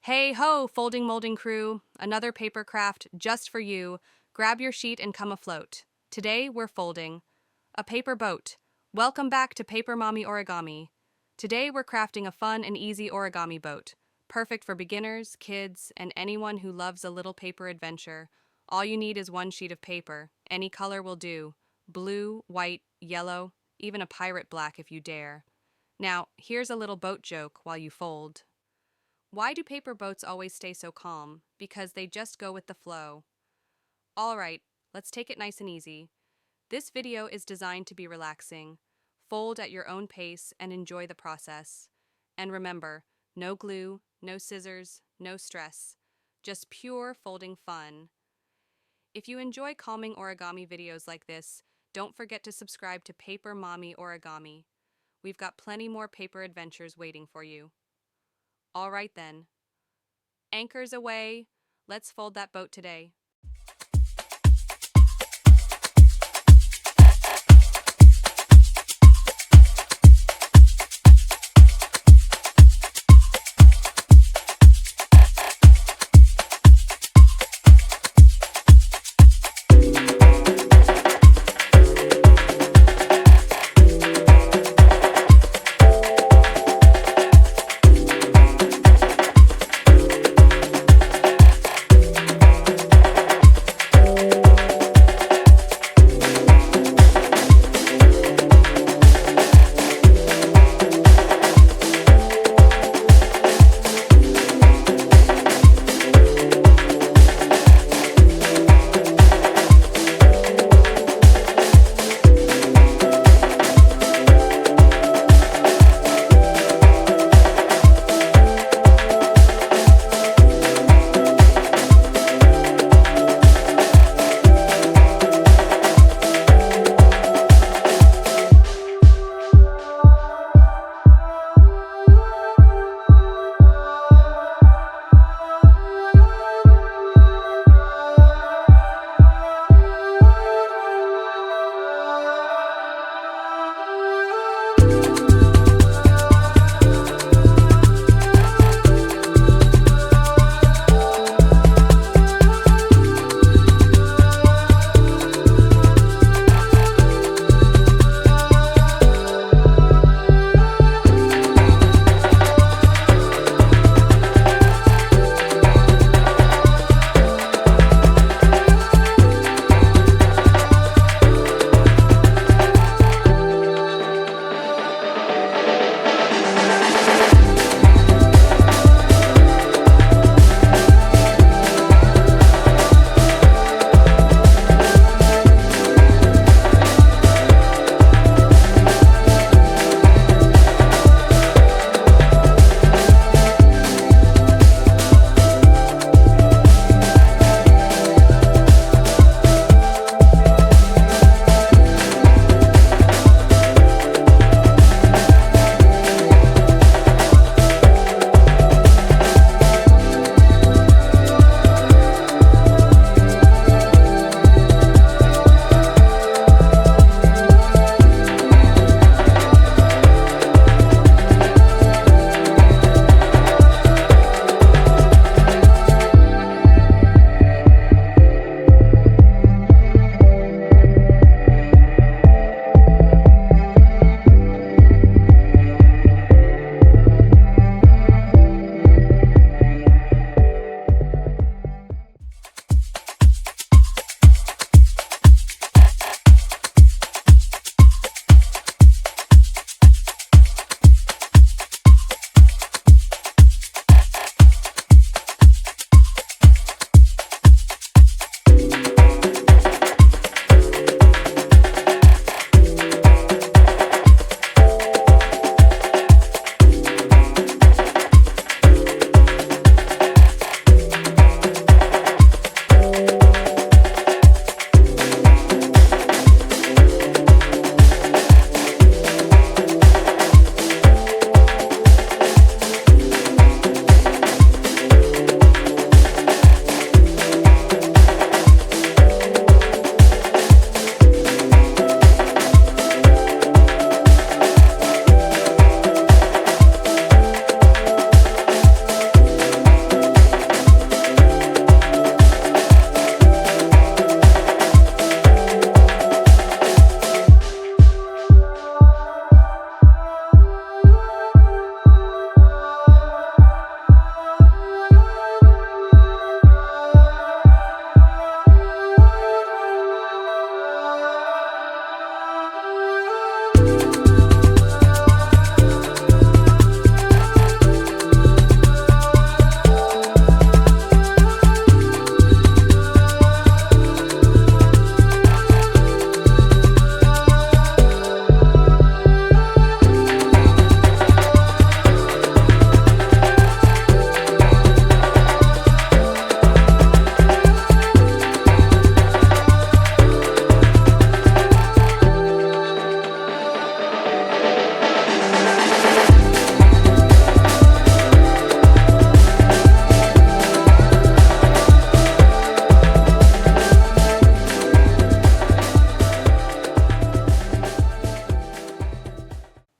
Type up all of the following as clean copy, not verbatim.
Hey ho, folding molding crew, another paper craft just for you. Grab your sheet and come afloat. Today we're folding a paper boat. Welcome back to Paper Mommy Origami. Today we're crafting a fun and easy origami boat, perfect for beginners, kids, and anyone who loves a little paper adventure. All you need is one sheet of paper. Any color will do. Blue, white, yellow, even a pirate black if you dare. Now, here's a little boat joke while you fold. Why do paper boats always stay so calm? Because they just go with the flow. Alright, let's take it nice and easy. This video is designed to be relaxing. Fold at your own pace and enjoy the process. And remember, no glue, no scissors, no stress. Just pure folding fun. If you enjoy calming origami videos like this, don't forget to subscribe to Paper Mommy Origami. We've got plenty more paper adventures waiting for you. All right then. Anchors away. Let's fold that boat today.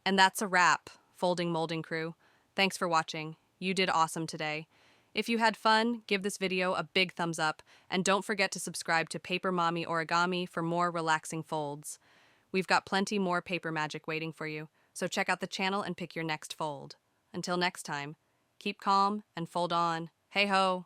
And that's a wrap, folding molding crew. Thanks for watching. You did awesome today. If you had fun, give this video a big thumbs up, and don't forget to subscribe to Paper Mommy Origami for more relaxing folds. We've got plenty more paper magic waiting for you, so check out the channel and pick your next fold. Until next time, keep calm and fold on. Hey ho!